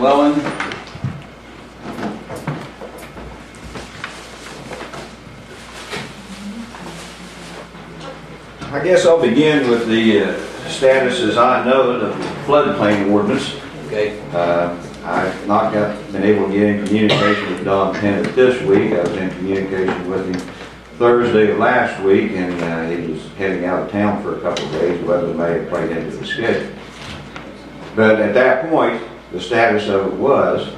Wellings. I guess I'll begin with the status as I know it of the floodplain ordinance. Okay. I've not been able to get in communication with Don Tennant this week. I was in communication with him Thursday of last week, and he was heading out of town for a couple of days. Weather may have played into the schedule. But at that point, the status of it was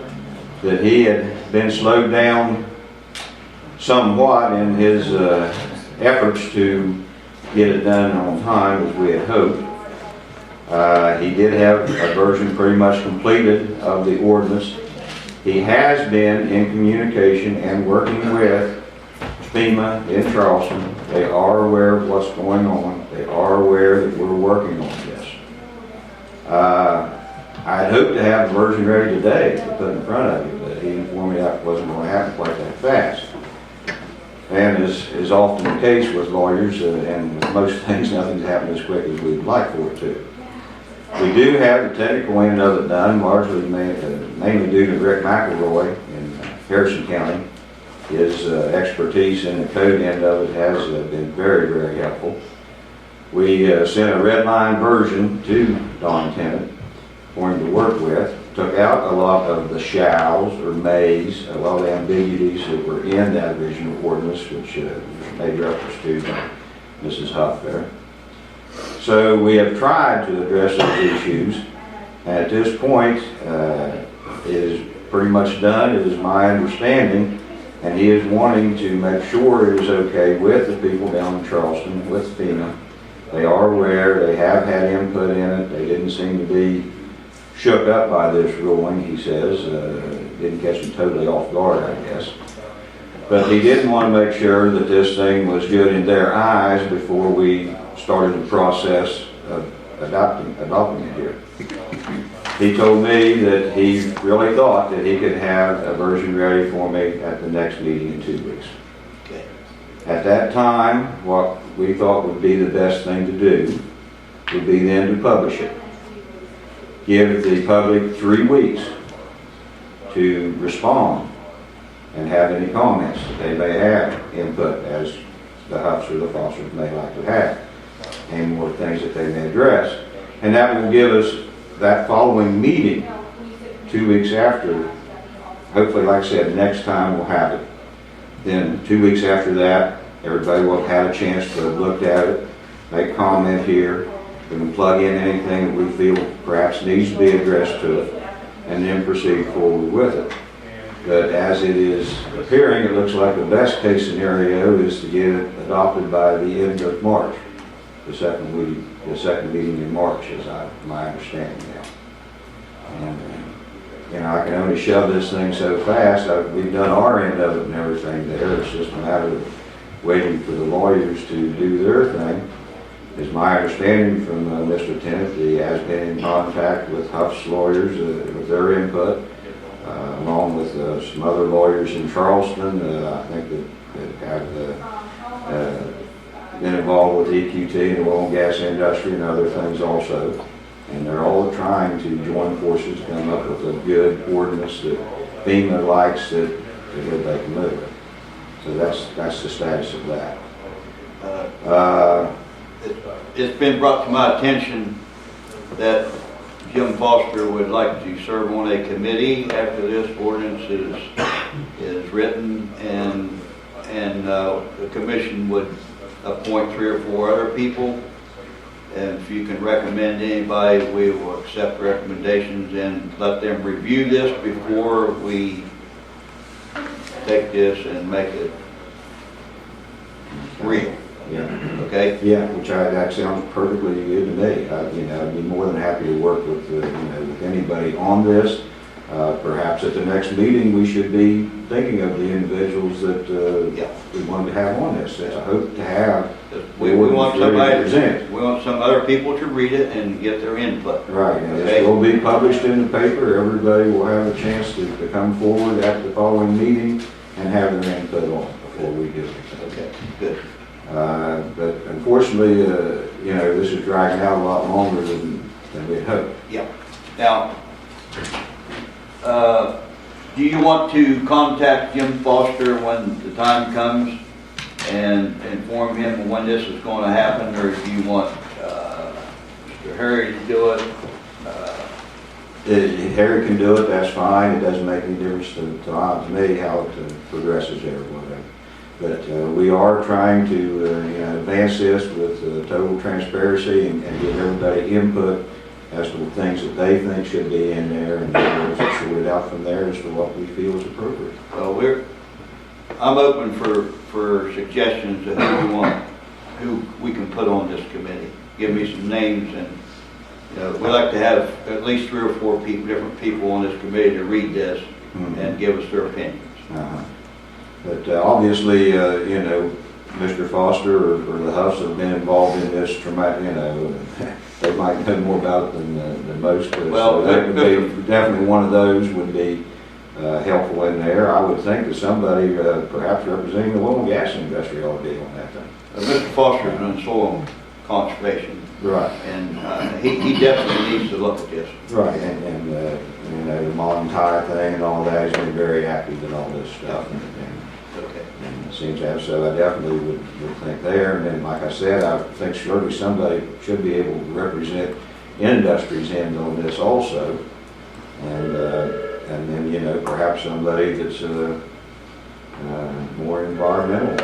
that he had been slowed down somewhat in his efforts to get it done on time as we had hoped. He did have a version pretty much completed of the ordinance. He has been in communication and working with FEMA in Charleston. They are aware of what's going on. They are aware that we're working on this. I had hoped to have a version ready today to put in front of you, but he informed me that wasn't going to happen quite that fast. And as is often the case with lawyers and with most things, nothing's happened as quick as we'd like for it to. We do have the technical end of it done, largely mainly due to Rick McElroy in Harrison County. His expertise in the code end of it has been very, very helpful. We sent a red line version to Don Tennant for him to work with. Took out a lot of the shalls or mays, a lot of the ambiguities that were in that original ordinance, which made reference to by Mrs. Huff there. So we have tried to address those issues. At this point, it is pretty much done, it is my understanding, and he is wanting to make sure it is okay with the people down in Charleston, with FEMA. They are aware, they have had input in it, they didn't seem to be shook up by this ruling, he says. Didn't catch him totally off guard, I guess. But he didn't want to make sure that this thing was good in their eyes before we started the process of adopting it here. He told me that he really thought that he could have a version ready for me at the next meeting in 2 weeks. Okay. At that time, what we thought would be the best thing to do would be then to publish it. Give the public 3 weeks to respond and have any comments that they may have, input as the Huffs or the Fosters may like to have, and more things that they may address. And that will give us that following meeting 2 weeks after. Hopefully, like I said, next time we'll have it. Then 2 weeks after that, everybody will have had a chance to have looked at it, make comment here. We can plug in anything that we feel perhaps needs to be addressed to it, and then proceed forward with it. But as it is appearing, it looks like the best case scenario is to get it adopted by the end of March, the second meeting in March, is my understanding now. And I can only shove this thing so fast. We've done our end of it and everything there. It's just a matter of waiting for the lawyers to do their thing. It's my understanding from Mr. Tennant that he has been in contact with Huff's lawyers with their input, along with some other lawyers in Charleston. I think that have been involved with EQT and the oil and gas industry and other things also. And they're all trying to join forces to come up with a good ordinance that FEMA likes that they can move. So that's the status of that. It's been brought to my attention that Jim Foster would like to serve on a committee after this ordinance is written, and the commission would appoint 3 or 4 other people. And if you can recommend anybody, we will accept recommendations and let them review this before we take this and make it real. Yeah. Okay. Yeah, that sounds perfectly good to me. I'd be more than happy to work with with anybody on this. Perhaps at the next meeting we should be thinking of the individuals that we wanted to have on this. I hope to have. We want somebody to present. We want some other people to read it and get their input. Right, and this will be published in the paper. Everybody will have a chance to come forward at the following meeting and have their input on it before we do it. Okay, good. But unfortunately, this is dragging out a lot longer than we had hoped. Yeah. Now, do you want to contact Jim Foster when the time comes and inform him of when this is going to happen, or do you want Mr. Harry to do it? If Harry can do it, that's fine. It doesn't make any difference to me how it progresses there or whatever. But we are trying to advance this with total transparency and give everybody input as to the things that they think should be in there, and sort it out from there as to what we feel is appropriate. Well, I'm open for suggestions of who we can put on this committee. Give me some names, and we like to have at least 3 or 4 different people on this committee to read this and give us their opinions. But obviously, Mr. Foster or the Huffs have been involved in this they might know more about it than most. Well, so that would be definitely one of those would be helpful in there. I would think that somebody, perhaps representing the oil and gas industry, ought to be on that thing. Mr. Foster's on soil conservation. Right. And he definitely needs to look at this. Right, and the Montai thing and all that, he's been very active in all this stuff. And it seems to have, so I definitely would think there. And then, like I said, I think surely somebody should be able to represent industry's end on this also. And then, perhaps somebody that's more environmental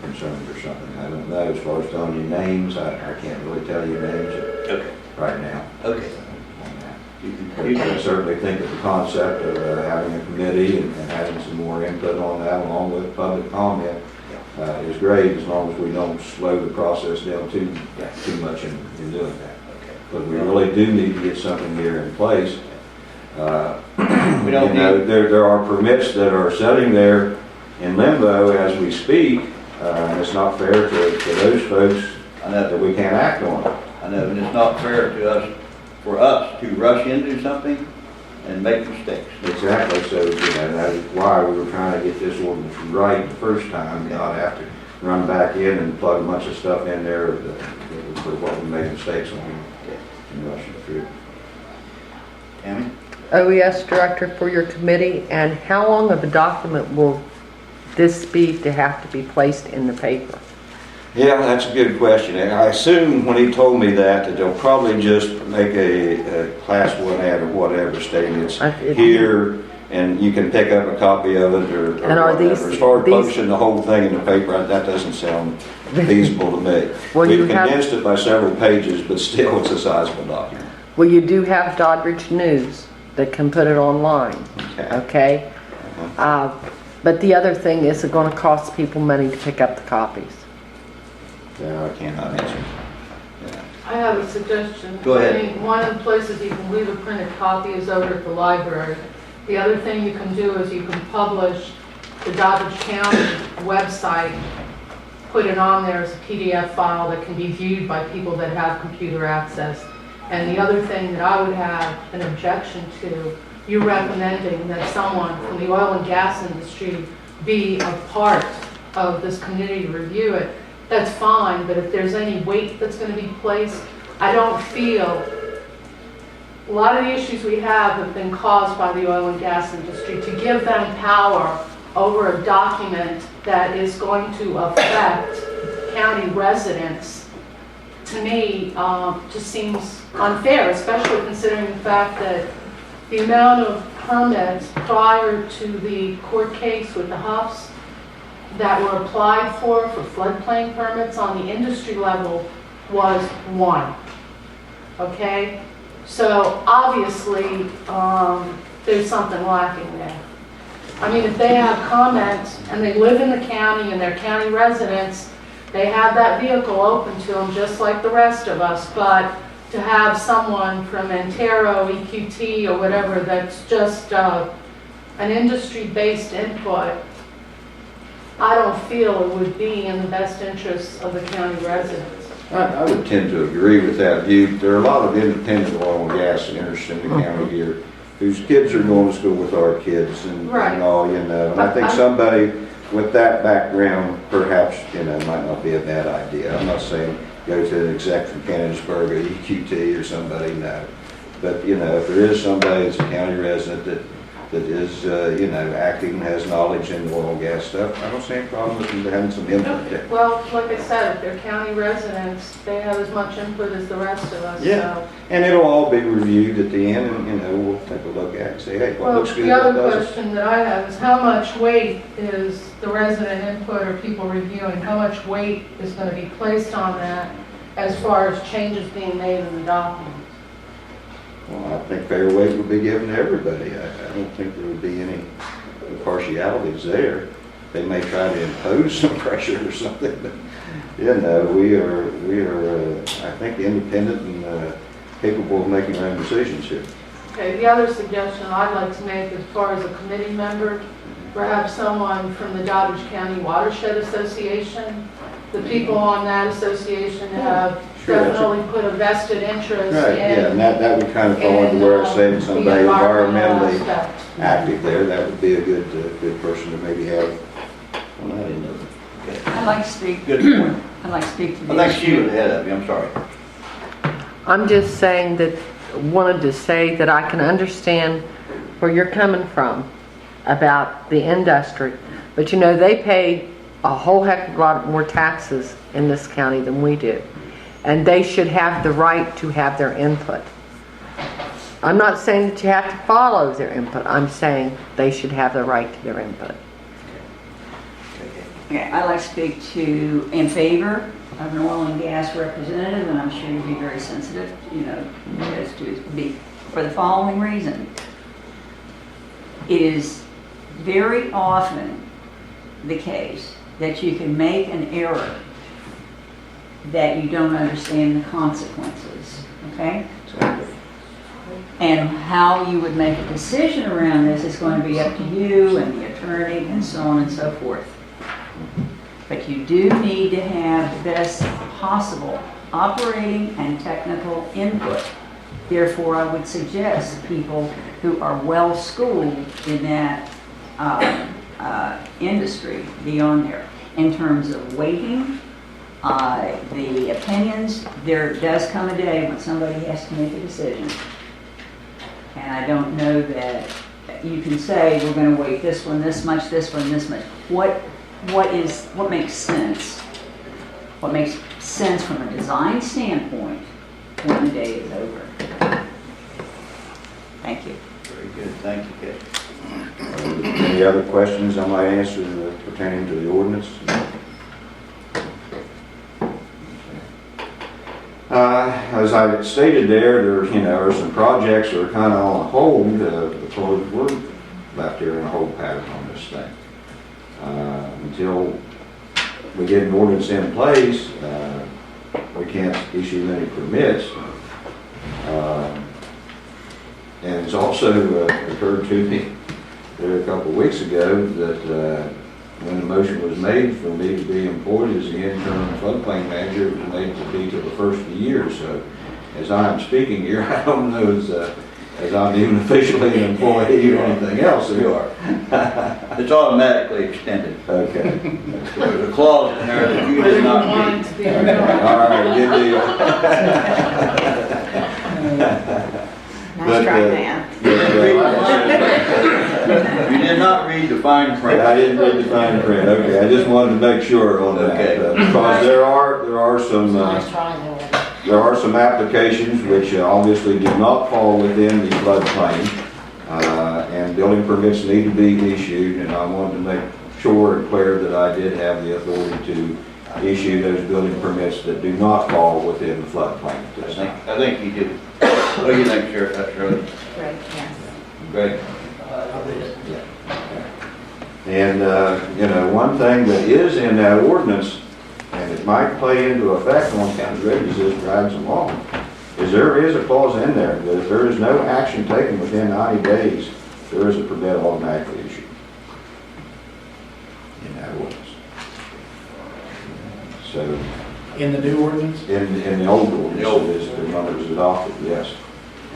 concerned or something. I don't know. As far as telling you names, I can't really tell you names right now. Okay. You can certainly think of the concept of having a committee and having some more input on that along with public comment is great, as long as we don't slow the process down too much in doing that. But we really do need to get something here in place. We don't need... There are permits that are sitting there in limbo as we speak, and it's not fair to those folks that we can't act on it. I know, and it's not fair to for us to rush into something and make mistakes. Exactly. So, that is why we were trying to get this ordinance right the first time, not have to run back in and plug a bunch of stuff in there for what we made mistakes on and rushing through. Tammy? OES Director for your committee, and how long of a document will this be to have to be placed in the paper? Yeah, that's a good question. And I assume when he told me that they'll probably just make a class 1 ad or whatever stating it's here and you can pick up a copy of it or and are whatever. As far as publishing the whole thing in the paper, that doesn't sound feasible to me. We've condensed it by several pages, but still it's a sizable document. Well, you do have Doddridge News that can put it online, okay? But the other thing is, it's going to cost people money to pick up the copies. I cannot answer. I have a suggestion. Go ahead. I mean, one of the places you can leave a printed copy is over at the library. The other thing you can do is you can publish the Doddridge County website, put it on there as a PDF file that can be viewed by people that have computer access. And the other thing that I would have an objection to, you recommending that someone from the oil and gas industry be a part of this committee to review it. That's fine, but if there's any weight that's going to be placed, I don't feel, a lot of the issues we have been caused by the oil and gas industry. To give them power over a document that is going to affect county residents, to me, just seems unfair, especially considering the fact that the amount of permits prior to the court case with the Huffs that were applied for floodplain permits on the industry level was 1. Okay? So obviously, there's something lacking there. I mean, if they have comments and they live in the county and they're county residents, they have that vehicle open to them just like the rest of us, but to have someone from Antero, EQT, or whatever that's just an industry-based input, I don't feel it would be in the best interests of the county residents. I would tend to agree with that view. There are a lot of independent oil and gas interested in the county here whose kids are going to school with our kids and all, And I think somebody with that background perhaps, might not be a bad idea. I'm not saying go to an exec from Canonsburg or EQT or somebody, no. But, if there is somebody that's a county resident that that is, active and has knowledge in oil and gas stuff, I don't see any problem with them having some input there. Well, like I said, if they're county residents, they have as much input as the rest of us, Yeah. so. And it'll all be reviewed at the end, and, we'll take a look at it and say, hey, what Well, looks good, the what other doesn't. question that I have is how much weight is the resident input or people reviewing, how much weight is going to be placed on that as far as changes being made in the document? Well, I think fair weight would be given to everybody. I don't think there would be any partialities there. They may try to impose some pressure or something, but, we are, I think, independent and capable of making our own decisions here. Okay, the other suggestion I'd like to make as far as a committee member, perhaps someone from the Doddridge County Watershed Association. The people on that association have Sure, that's a- definitely put a vested interest Right, yeah, and that would kind of fall into where I say somebody environmentally active there. That would be a good person to maybe have on that end of it. I'd like to speak. Good point. I'd like to speak to the I think she was ahead of you, I'm sorry. I'm just saying that, wanted to say that I can understand where you're coming from about the industry, but they pay a whole heck of a lot more taxes in this county than we do, and they should have the right to have their input. I'm not saying that you have to follow their input, I'm saying they should have the right to their input. Okay, I'd like to speak to in favor of an oil and gas representative, and I'm sure you'll be very sensitive, as to be for the following reason. It is very often the case that you can make an error that you don't understand the consequences, okay? Exactly. And how you would make a decision around this is going to be up to you and the attorney and so on and so forth. But you do need to have the best possible operating and technical input. Therefore, I would suggest people who are well schooled in that industry be on there. In terms of weighting, the opinions, there does come a day when somebody has to make a decision. And I don't know that you can say, we're going to weight this one this much, this one this much. What makes sense? What makes sense from a design standpoint when the day is over? Thank you. Very good, thank you, Kate. Any other questions I might answer pertaining to the ordinance? As I stated there are some projects that are kind of on hold because we're left here in a hold pattern on this thing. Until we get an ordinance in place, we can't issue any permits. And it's also occurred to me there a couple of weeks ago that when the motion was made for me to be employed as the interim floodplain manager, it was made to be till the first of the year. So as I'm speaking here, I don't know as I'm even officially an employee or anything else. You are. It's automatically extended. Okay. There's a clause in there that you I did didn't not want read. it to be All renewed. right, good deal. Nice try, man. You did not read the fine print. I didn't read the fine print. Okay, I just wanted to make sure on that. Okay. Because there are some Nice try, Lord. there are some applications which obviously do not fall within the floodplain, and building permits need to be issued, and I wanted to make sure and clear that I did have the authority to issue those building permits that do not fall within the floodplain. I think you do. What do you think, Sheriff? That's really Great, yes. great. And, one thing that is in that ordinance, and it might play into effect on county roads as this drags along, is there is a clause in there that if there is no action taken within 90 days, there is a permit automatically issued in that ordinance. So, In the new ordinance? in the old ordinance, The old. it is, the one that was adopted, yes,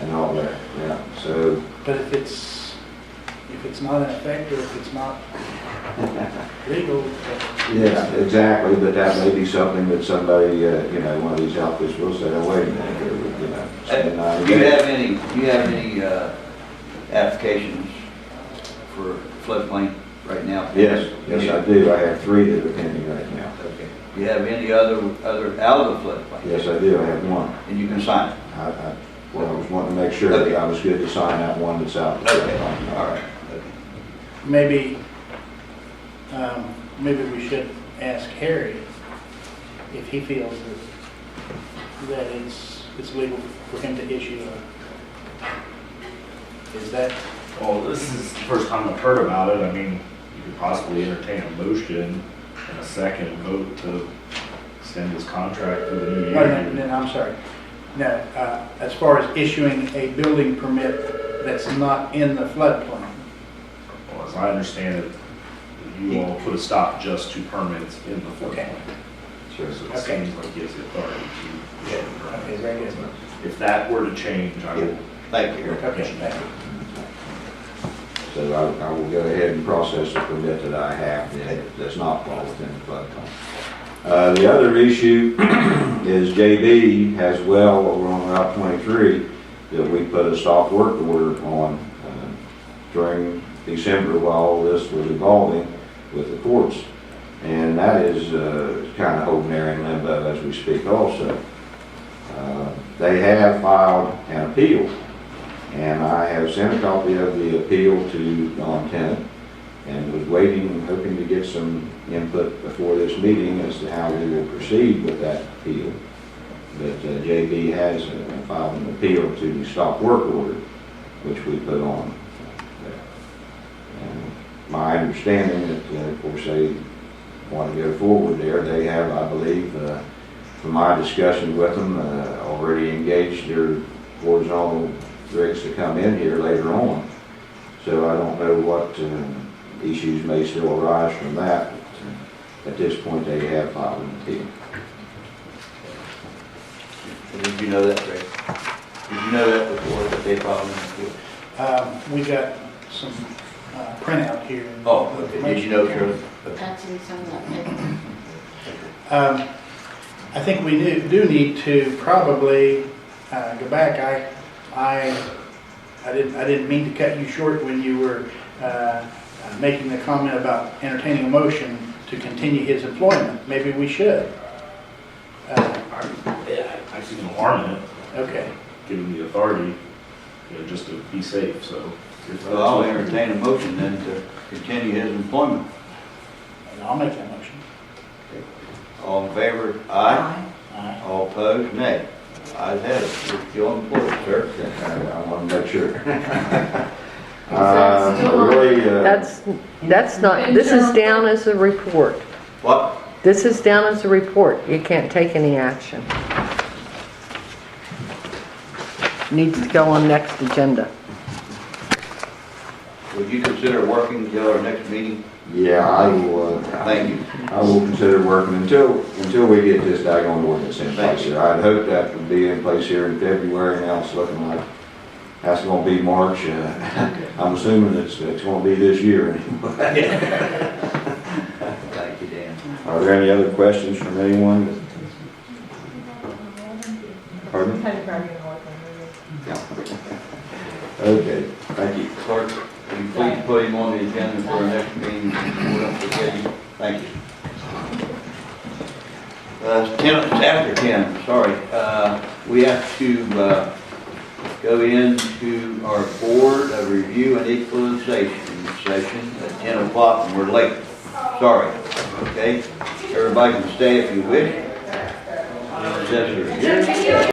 and all that, yeah, so. But if it's not in effect or if it's not legal, Yeah, exactly, but that may be something that somebody, one of these outfits will say, oh, wait a minute, here, spend 90 Do you days. have any applications for floodplain right now? Yes, yes, I do. I have 3 that are pending right now. Okay. Do you have any other out of the floodplain? Yes, I do. I have 1. And you can sign it? Well, I was wanting to make sure that I was good to sign that one that's out. Okay, all right. Okay. Maybe, maybe we should ask Harry if he feels that it's legal for him to issue is that? Well, this is the first time I've heard about it. I mean, you could possibly entertain a motion and a second vote to extend this contract through the new year. No, I'm sorry. No, as far as issuing a building permit that's not in the floodplain. Well, as I understand it, you all put a stop just to permits in the Okay. floodplain. So it Okay. seems like he has the authority to get it Okay, right. very good. If that were to change, I will. Thank you. Okay, thank you. So I will go ahead and process the permit that I have that does not fall within the floodplain. The other issue is JB has well over on Route 23 that we put a stop work order on during December while all this was evolving with the courts. And that is kind of holding there in limbo as we speak also. They have filed an appeal, and I have sent a copy of the appeal to Don Tennant and was waiting, hoping to get some input before this meeting as to how we will proceed with that appeal. But JB has filed an appeal to the stop work order, which we put on there. And my understanding that, of course, they want to go forward there. They have, I believe, from my discussion with them, already engaged their horizontal rigs to come in here later on. So I don't know what issues may still arise from that. But at this point, they have filed an appeal. Did you know that, Greg? Did you know that before, that they filed an appeal? We got some printout here. Oh, okay. Did you know, Shirley? That's in some of that paper. I think we do need to probably go back. I didn't mean to cut you short when you were making the comment about entertaining a motion to continue his employment. Maybe we should. I see no harm in it, Okay. given the authority, just to be safe, so. Well, I'll entertain a motion then to continue his employment. And I'll make that motion. All in favor? Aye. Aye. All opposed? Nay. Ayes have it. You're still employed, sir. I want to make sure. that still on? Really, That's not, this is down as a report. What? This is down as a report. You can't take any action. Needs to go on next agenda. Would you consider working until our next meeting? yeah, I will. Thank you. I will consider working until we get this daggone ordinance in place here. I'd hope that would be in place here in February. Now it's looking like that's going to be March. I'm assuming it's going to be this year anyway. Thank you, Dan. Are there any other questions from anyone? Pardon? Yeah. Okay, thank you. Clerk, will you please put him on the agenda for our next meeting? We don't forget him. Thank you. It's after 10, sorry. We have to go into our Board of Review and Equalization session at 10 o'clock, and we're late. Sorry, okay? Everybody can stay if you wish. Assessor here.